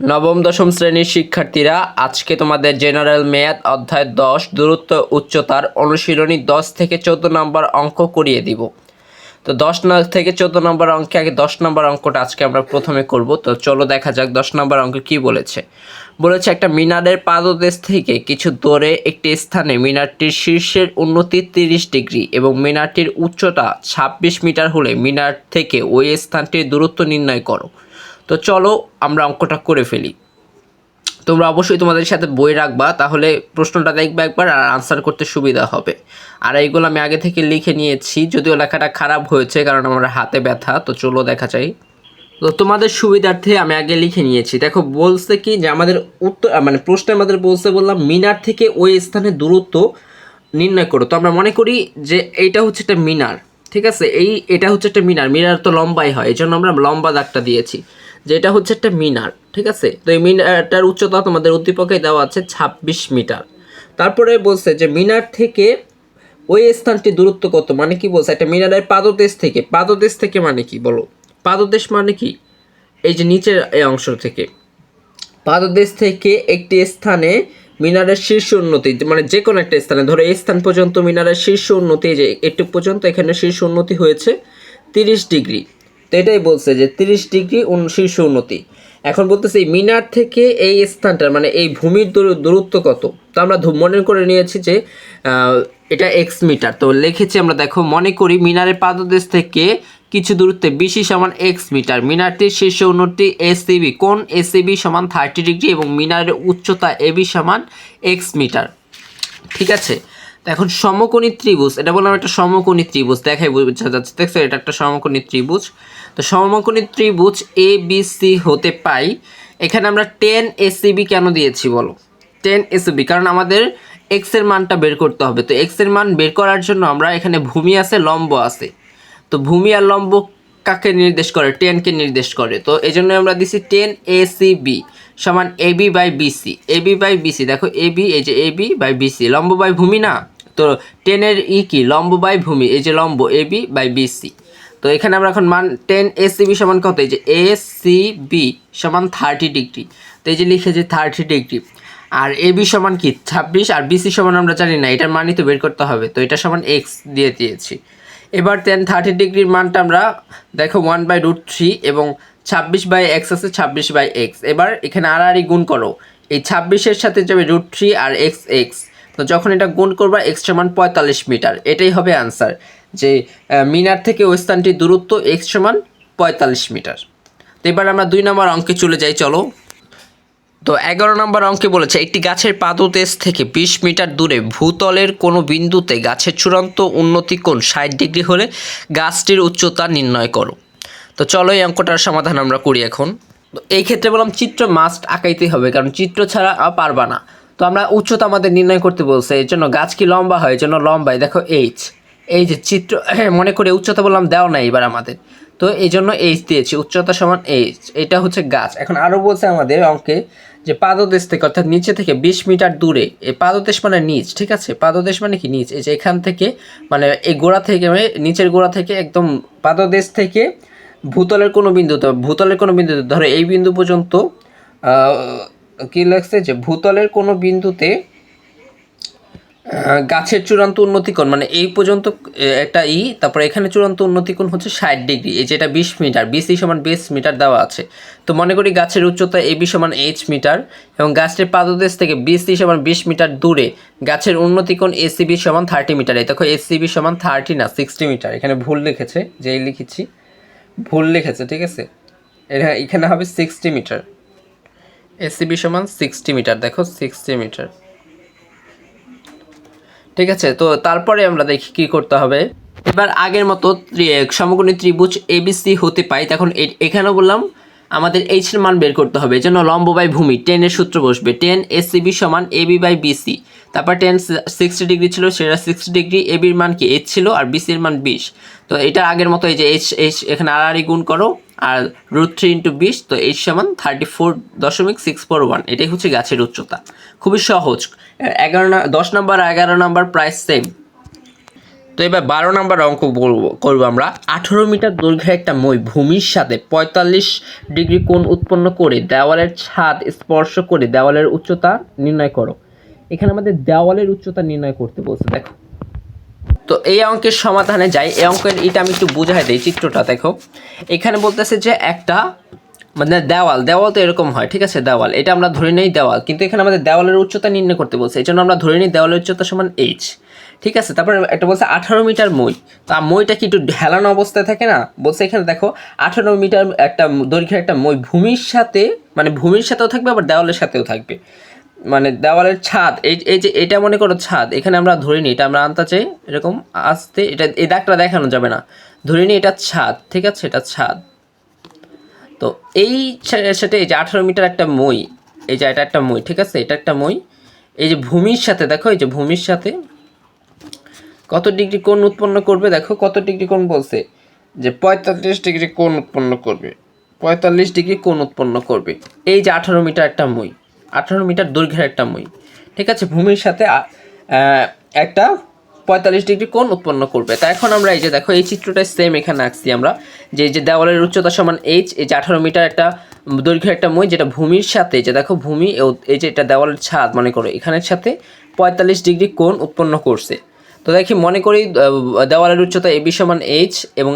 নবম দশম শ্রেণীর শিক্ষার্থীরা, আজকে তোমাদের জেনারেল ম্যাথ অধ্যায় 10 দূরত্ব উচ্চতার অনুশীলনী 10 থেকে 14 নম্বর অঙ্ক করিয়ে দিব। তো 10 থেকে 14 নম্বর অঙ্কে আগে 10 নম্বর অঙ্কটা আজকে আমরা প্রথমে করব। তো চলো দেখা যাক 10 নম্বর অঙ্ক কি বলেছে। বলেছে একটা মিনারের পাদদেশ থেকে কিছু দূরে একটি স্থানে মিনারটির শীর্ষের উন্নতি 30 ডিগ্রি এবং মিনারটির উচ্চতা 26 মিটার হলে মিনার থেকে ওই স্থানটির দূরত্ব নির্ণয় করো। তো চলো আমরা অঙ্কটা করে ফেলি। তোমরা অবশ্যই তোমাদের সাথে বই রাখবা, তাহলে প্রশ্নটা দেখবা একবার আর আনসার করতে সুবিধা হবে। আর এইগুলো আমি আগে থেকে লিখে নিয়েছি, যদিও লেখাটা খারাপ হয়েছে কারণ আমার হাতে ব্যথা। তো চলো দেখা যাই। তো তোমাদের সুবিধার্থে আমি আগে লিখে নিয়েছি। দেখো বলছে কি যে আমাদের উত্তর মানে প্রশ্নে আমাদের বললাম মিনার থেকে ওই স্থানের দূরত্ব নির্ণয় করো। তো আমরা মনে করি যে এইটা হচ্ছে একটা মিনার, ঠিক আছে, এটা হচ্ছে একটা মিনার। মিনার তো লম্বাই হয়, এই জন্য আমরা লম্বা দাগটা দিয়েছি যে এটা হচ্ছে একটা মিনার, ঠিক আছে। তো এই মিনারটার উচ্চতা তোমাদের উদ্দীপকে দেওয়া আছে 26 মিটার। তারপরে বলছে যে মিনার থেকে ওই স্থানটি দূরত্ব কত, মানে কি বলছে একটা মিনারের পাদদেশ থেকে মানে কি বলো? পাদদেশ মানে কি? এই যে নিচের এই অংশ থেকে, পাদদেশ থেকে একটি স্থানে মিনারের শীর্ষ উন্নতি, মানে যে কোনো একটা স্থানে, ধরো এই স্থান পর্যন্ত মিনারের শীর্ষ উন্নতি, যে একটু পর্যন্ত এখানে শীর্ষ উন্নতি হয়েছে 30 ডিগ্রি। তো এটাই বলছে যে 30 ডিগ্রি শীর্ষ উন্নতি। এখন বলতেছে মিনার থেকে এই স্থানটার মানে এই ভূমির দূরত্ব কত। তো আমরা মনে করে নিয়েছি যে এটা এক্স মিটার। তো লিখেছি আমরা, দেখো মনে করি মিনারের পাদদেশ থেকে কিছু দূরত্বে বিসি সমান এক্স মিটার, মিনারটির শীর্ষ উন্নতি এসিবি, কোণ এসিবি সমান 30 ডিগ্রি এবং মিনারের উচ্চতা এবি সমান এক্স মিটার, ঠিক আছে। তো এখন সমকোণী ত্রিভুজ, এটা বললাম একটা সমকোণী ত্রিভুজ, দেখাই বোঝা যাচ্ছে, দেখছো এটা একটা সমকোণী ত্রিভুজ। তো সমকোণী ত্রিভুজ এ বি সি হতে পাই। এখানে আমরা 10 এসিবি কেন দিয়েছি বলো? 10 এসিবি কারণ আমাদের এক্স এর মানটা বের করতে হবে। তো এক্স এর মান বের করার জন্য আমরা এখানে ভূমি আছে, লম্ব আছে। তো ভূমি আর লম্ব কাকে নির্দেশ করে? 10কে নির্দেশ করে। তো এই জন্য আমরা দিছি 10 এসিবি সমান AB by BC. AB by BC, দেখো এবি, এই যে এবি বাই বিসি, লম্ব বাই ভূমি না। তো 10 এর কি? লম্ব বাই ভূমি, এই যে লম্ব এবি বাই বিসি। তো এখানে আমরা এখন মান 10 এসিবি সমান কত? এই যে এসিবি সমান 30 ডিগ্রি। তো এই যে লিখেছি 30 ডিগ্রি। আর এবি সমান কি? 26, আর বিসি সমান আমরা জানি না, এটার মানই তো বের করতে হবে। তো এটা সমান এক্স দিয়ে দিয়েছি। এবার 30 ডিগ্রির মানটা আমরা দেখো 1/√3 এবং 26 বাই এক্স আছে, 26 বাই এক্স। এবার এখানে আড়াআড়ি গুণ করো, এই 26-এর সাথে যাবে √3 আর এক্স এক্স। তো যখন এটা গুণ করবা এক্স সমান 45 মিটার, এটাই হবে আনসার, যে মিনার থেকে ওই স্থানটির দূরত্ব এক্স সমান 45 মিটার। তো এবার আমরা 2 নম্বর অঙ্কে চলে যাই, চলো। তো 11 নম্বর অঙ্কে বলেছে একটি গাছের পাদদেশ থেকে 20 মিটার দূরে ভূতলের কোনো বিন্দুতে গাছের চূড়ান্ত উন্নতি কোণ 60 ডিগ্রি হলে গাছটির উচ্চতা নির্ণয় করো। তো চলো এই অঙ্কটার সমাধান আমরা করি এখন। তো এই ক্ষেত্রে বললাম চিত্র মাস্ট আঁকাইতেই হবে, কারণ চিত্র ছাড়া পারবা না। তো আমরা উচ্চতা আমাদের নির্ণয় করতে বলছে, এর জন্য গাছ কি লম্বা হয়, এর জন্য লম্বায় দেখো এইচ। এই যে চিত্র মনে করে উচ্চতা বললাম দেওয়া নাই এবার আমাদের, তো এই জন্য এইচ দিয়েছি, উচ্চতা সমান এইচ। এটা হচ্ছে গাছ। এখন আরও বলছে আমাদের অঙ্কে যে পাদদেশ থেকে অর্থাৎ নিচে থেকে 20 মিটার দূরে, এই পাদদেশ মানে নিচ, ঠিক আছে, পাদদেশ মানে কি নিচ, এই যে এখান থেকে মানে এই গোড়া থেকে নিচের গোড়া থেকে একদম পাদদেশ থেকে ভূতলের কোনো বিন্দুতে ধরো এই বিন্দু পর্যন্ত কি লাগছে যে ভূতলের কোনো বিন্দুতে গাছের চূড়ান্ত উন্নতিকোণ মানে এই পর্যন্ত একটা তারপরে এখানে চূড়ান্ত উন্নতিকোণ হচ্ছে 60 ডিগ্রি, এই যেটা 20 মিটার, বিসি সমান 20 মিটার দেওয়া আছে। তো মনে করি গাছের উচ্চতা এবি সমান এইচ মিটার এবং গাছটির পাদদেশ থেকে বিসি সমান 20 মিটার দূরে গাছের উন্নতিকোণ এসিবি সমান 30 মিটার। এই দেখো এসিবি সমান 30 না 60 মিটার, এখানে ভুল লিখেছে, যেই লিখেছি ভুল লিখেছে, ঠিক আছে, এখানে হবে 60 মিটার। এসিবি সমান 60 মিটার, দেখো 60 মিটার, ঠিক আছে। তো তারপরে আমরা দেখি কি করতে হবে। এবার আগের মতো সমকোণী ত্রিভুজ এবিসি হতে পাই, তখন এখানেও বললাম আমাদের এইচ এর মান বের করতে হবে। এই জন্য লম্ব বাই ভূমি 10 এর সূত্র বসবে, 10 এসিবি সমান এবি বাই বিসি। তারপর 10 60 ডিগ্রি ছিল, সেটা 60 ডিগ্রি, এবির মান কি এইচ ছিল আর বিসির মান 20। তো এটা আগের মতো এই যে এইচ এখানে আড়াআড়ি গুণ করো আর √3 × 20, তো এইচ সমান 34.641। এটাই হচ্ছে গাছের উচ্চতা। খুবই সহজ। 10 নম্বর 11 নম্বর প্রায় সেম। তো এবার 12 নম্বর অঙ্ক করবো আমরা। 18 মিটার দৈর্ঘ্যের একটা মই ভূমির সাথে 45 ডিগ্রি কোণ উৎপন্ন করে দেওয়ালের ছাদ স্পর্শ করে দেওয়ালের উচ্চতা নির্ণয় করো। এখানে আমাদের দেওয়ালের উচ্চতা নির্ণয় করতে বলছে। দেখো, তো এই অঙ্কের সমাধানে যাই। এই অঙ্কের এটা আমি একটু বুঝাই দিই, চিত্রটা দেখো। এখানে বলতেছে যে একটা মানে দেওয়াল তো এরকম হয়, ঠিক আছে, দেওয়াল এটা আমরা ধরে নেই দেওয়াল, কিন্তু এখানে আমাদের দেওয়ালের উচ্চতা নির্ণয় করতে বলছে, এই জন্য আমরা ধরে নিই দেওয়ালের উচ্চতা সমান এইচ, ঠিক আছে। তারপরে একটা বলছে 18 মিটার মই, তা মইটা কি একটু ঢেলানো অবস্থায় থাকে না, বলছে এখানে দেখো 18 মিটার একটা দৈর্ঘ্যের একটা মই ভূমির সাথে, মানে ভূমির সাথেও থাকবে আবার দেওয়ালের সাথেও থাকবে, মানে দেওয়ালের ছাদ, এই যে এটা মনে করো ছাদ, এখানে আমরা ধরে নিই এটা আমরা আনতে চাই এরকম আসতে, এটা এই দাগটা দেখানো যাবে না, ধরে নিই এটা ছাদ, ঠিক আছে, এটা ছাদ। তো এই সাথে এই যে 18 মিটার একটা মই, এই যে এটা একটা মই, ঠিক আছে, এটা একটা মই, এই যে ভূমির সাথে দেখো, এই যে ভূমির সাথে কত ডিগ্রি কোণ উৎপন্ন করবে, দেখো কত ডিগ্রি কোণ বলছে, যে 45 ডিগ্রি কোণ উৎপন্ন করবে, 45 ডিগ্রি কোণ উৎপন্ন করবে। এই যে 18 মিটার একটা মই, 18 মিটার দৈর্ঘ্যের একটা মই, ঠিক আছে, ভূমির সাথে একটা 45 ডিগ্রি কোণ উৎপন্ন করবে। তা এখন আমরা এই যে দেখো এই চিত্রটা সেম এখানে আঁকছি আমরা, যে এই যে দেওয়ালের উচ্চতা সমান এইচ, এই যে 18 মিটার একটা দৈর্ঘ্যের একটা মই যেটা ভূমির সাথে, যে দেখো ভূমি এই যে এটা দেওয়ালের ছাদ মনে করো, এখানের সাথে 45 ডিগ্রি কোণ উৎপন্ন করছে। তো দেখি মনে করি দেওয়ালের উচ্চতা এবি সমান এইচ এবং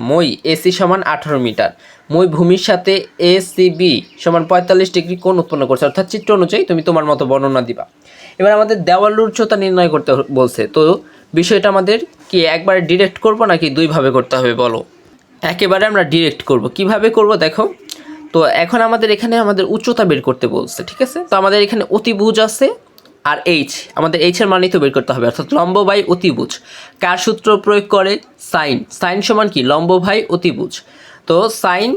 মই এসি সমান 18 মিটার, মই ভূমির সাথে এসিবি সমান 45 ডিগ্রি কোণ উৎপন্ন করছে, অর্থাৎ চিত্র অনুযায়ী তুমি তোমার মতো বর্ণনা দিবা। এবার আমাদের দেওয়ালের উচ্চতা নির্ণয় করতে বলছে, তো বিষয়টা আমাদের কি একবারে ডিরেক্ট করব নাকি দুইভাবে করতে হবে বলো? একেবারে আমরা ডিরেক্ট করব। কিভাবে করব দেখো, তো এখন আমাদের এখানে আমাদের উচ্চতা বের করতে বলছে, ঠিক আছে। তো আমাদের এখানে অতিভুজ আছে আর এইচ, আমাদের এইচের মানই তো বের করতে হবে, অর্থাৎ লম্ব বাই অতিভুজ। কার সূত্র প্রয়োগ করে? সাইন সমান কি লম্ব বাই অতিভুজ। তো সাইন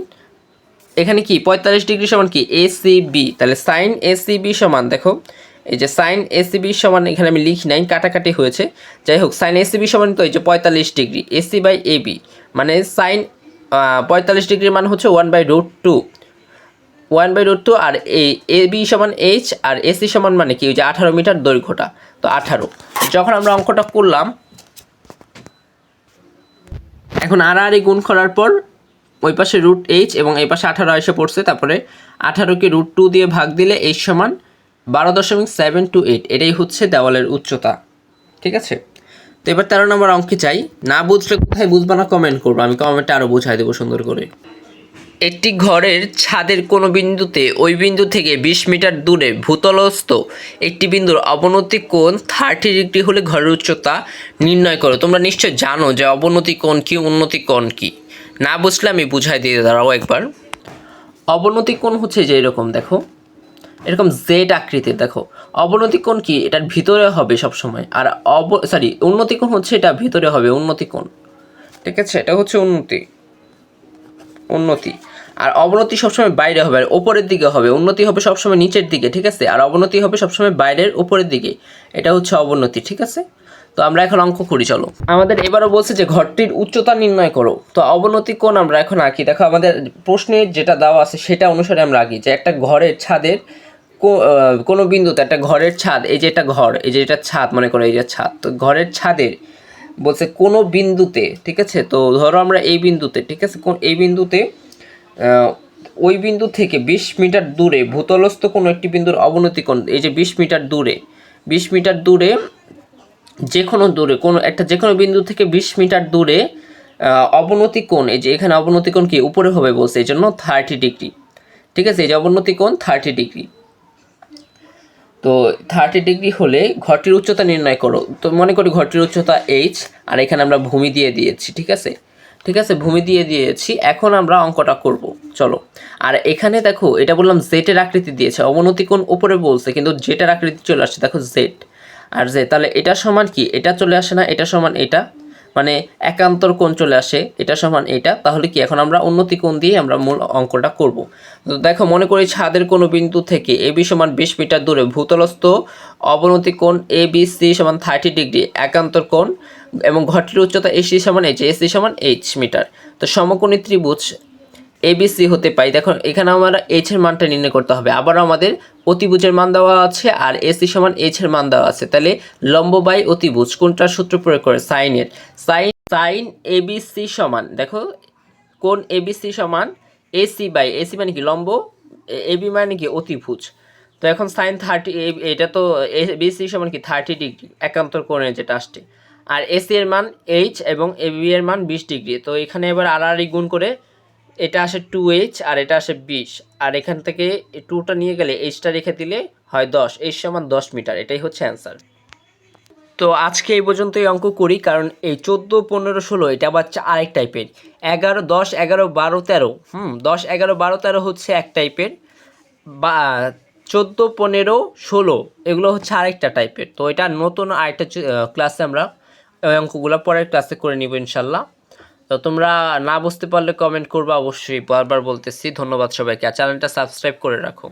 এখানে কি 45 ডিগ্রি সমান কি এসিবি, তাহলে সাইন এসিবি সমান দেখো, এই যে সাইন এসিবি সমান এখানে আমি লিখি নাই, কাটাকাটি হয়েছে, যাই হোক সাইন এসিবি সমান তো এই যে 45 ডিগ্রি এসি বাই এবি, মানে সাইন 45 ডিগ্রির মান হচ্ছে 1/√2, 1/√2, আর এই এবি সমান এইচ আর এসি সমান মানে কি ওই যে 18 মিটার দৈর্ঘ্যটা, তো 18। যখন আমরা অঙ্কটা করলাম, এখন আর গুণ করার পর ওই পাশে √h এবং এই পাশে 18 এসে পড়ছে, তারপরে 18কে √2 দিয়ে ভাগ দিলে h সমান 12.728, এটাই হচ্ছে দেওয়ালের উচ্চতা, ঠিক আছে। তো এবার 13 নম্বর অঙ্কে চাই। না বুঝলে কোথায় বুঝবা না কমেন্ট করবো, আমি কমেন্টে আরও বুঝাই দেবো সুন্দর করে। একটি ঘরের ছাদের কোনো বিন্দুতে ওই বিন্দু থেকে 20 মিটার দূরে ভূতলস্থ একটি বিন্দুর অবনতি কোণ 30 ডিগ্রি হলে ঘরের উচ্চতা নির্ণয় করো। তোমরা নিশ্চয় জানো যে অবনতি কোণ কি, উন্নতি কোণ কি। না বুঝলে আমি বুঝাই দিয়ে দাঁড়াও একবার। অবনতি কোণ হচ্ছে যে এরকম দেখো, এরকম জেড আকৃতির, দেখো অবনতি কোণ কি এটার ভিতরে হবে সবসময়, আর উন্নতি কোণ হচ্ছে এটা ভিতরে হবে, উন্নতি কোণ, ঠিক আছে, এটা হচ্ছে উন্নতি। আর অবনতি সবসময় বাইরে হবে, আর ওপরের দিকে হবে। উন্নতি হবে সবসময় নিচের দিকে, ঠিক আছে, আর অবনতি হবে সবসময় বাইরের ওপরের দিকে, এটা হচ্ছে অবনতি, ঠিক আছে। তো আমরা এখন অঙ্ক করি, চলো। আমাদের এবারও বলছে যে ঘরটির উচ্চতা নির্ণয় করো। তো অবনতি কোণ আমরা এখন আঁকি, দেখো আমাদের প্রশ্নে যেটা দেওয়া আছে সেটা অনুসারে আমরা আঁকি, যে একটা ঘরের ছাদের কোনো বিন্দুতে, একটা ঘরের ছাদ, এই যে এটা ঘর, এই যে এটা ছাদ মনে করো, এই যে ছাদ, তো ঘরের ছাদের বলছে কোনো বিন্দুতে, ঠিক আছে, তো ধরো আমরা এই বিন্দুতে, ঠিক আছে, এই বিন্দুতে ওই বিন্দু থেকে 20 মিটার দূরে ভূতলস্থ কোনো একটি বিন্দুর অবনতি কোণ, এই যে 20 মিটার দূরে, 20 মিটার দূরে যে কোনো বিন্দু থেকে 20 মিটার দূরে অবনতি কোণ, এই যে এখানে অবনতি কোণ কি উপরে হবে বলছে, এই জন্য 30 ডিগ্রি, ঠিক আছে, এই যে অবনতি কোণ 30 ডিগ্রি। তো 30 ডিগ্রি হলে ঘরটির উচ্চতা নির্ণয় করো। তো মনে করি ঘরটির উচ্চতা এইচ, আর এখানে আমরা ভূমি দিয়ে দিয়েছি, ঠিক আছে, ভূমি দিয়ে দিয়েছি। এখন আমরা অঙ্কটা করব, চলো। আর এখানে দেখো এটা বললাম জেটের আকৃতি দিয়েছে, অবনতি কোণ উপরে বলছে, কিন্তু জেটের আকৃতি চলে আসছে, দেখো জেড আর জেড, তাহলে এটা সমান কি, এটা চলে আসে না, এটা সমান এটা, মানে একান্তর কোণ চলে আসে, এটা সমান এটা, তাহলে কি এখন আমরা উন্নতি কোণ দিয়ে আমরা মূল অঙ্কটা করব। তো দেখো মনে করি ছাদের কোনো বিন্দু থেকে এবি সমান 20 মিটার দূরে ভূতলস্থ অবনতি কোণ ABC সমান 30 ডিগ্রি একান্তর কোণ, এবং ঘরটির উচ্চতা এসি সমান এইচ, এসি সমান এইচ মিটার। তো সমকোণী ত্রিভুজ এবিসি হতে পাই। দেখো এখানে আমরা এইচ এর মানটা নির্ণয় করতে হবে। আবারও আমাদের অতিভুজের মান দেওয়া আছে আর এসি সমান এইচ এর মান দেওয়া আছে। তাহলে লম্ব বাই অতিভুজ কোনটার সূত্র প্রয়োগ করে? সাইনের। সাইন এবিসি সমান, দেখো কোণ এবিসি সমান এসি বাই, এসি মানে কি লম্ব, এবি মানে কি অতিভুজ। তো এখন সাইন 30, এটা তো এবিসি সমান কি 30 ডিগ্রি একান্তর কোণের যেটা আসছে। আর এসি এর মান এইচ এবং এবি এর মান 20 ডিগ্রি। তো এখানে এবার আড়াআড়ি গুণ করে এটা আসে 2h আর এটা আসে 20, আর এখান থেকে 2টা নিয়ে গেলে এইচটা রেখে দিলে হয় 10, এইচ সমান 10 মিটার। এটাই হচ্ছে অ্যান্সার। তো আজকে এই পর্যন্তই অঙ্ক করি, কারণ এই 14, 15, 16 এটা আবার আরেক টাইপের। 11, 10, 11, 12, 13, 10, 11, 12, 13 হচ্ছে এক টাইপের, বা 14, 15, 16 এগুলো হচ্ছে আরেকটা টাইপের। তো এটা নতুন আরেকটা ক্লাসে আমরা ওই অঙ্কগুলো পরের ক্লাসে করে নিব ইনশাল্লাহ। তো তোমরা না বুঝতে পারলে কমেন্ট করবা অবশ্যই, বারবার বলতেছি। ধন্যবাদ সবাইকে, আর চ্যানেলটা সাবস্ক্রাইব করে রাখো।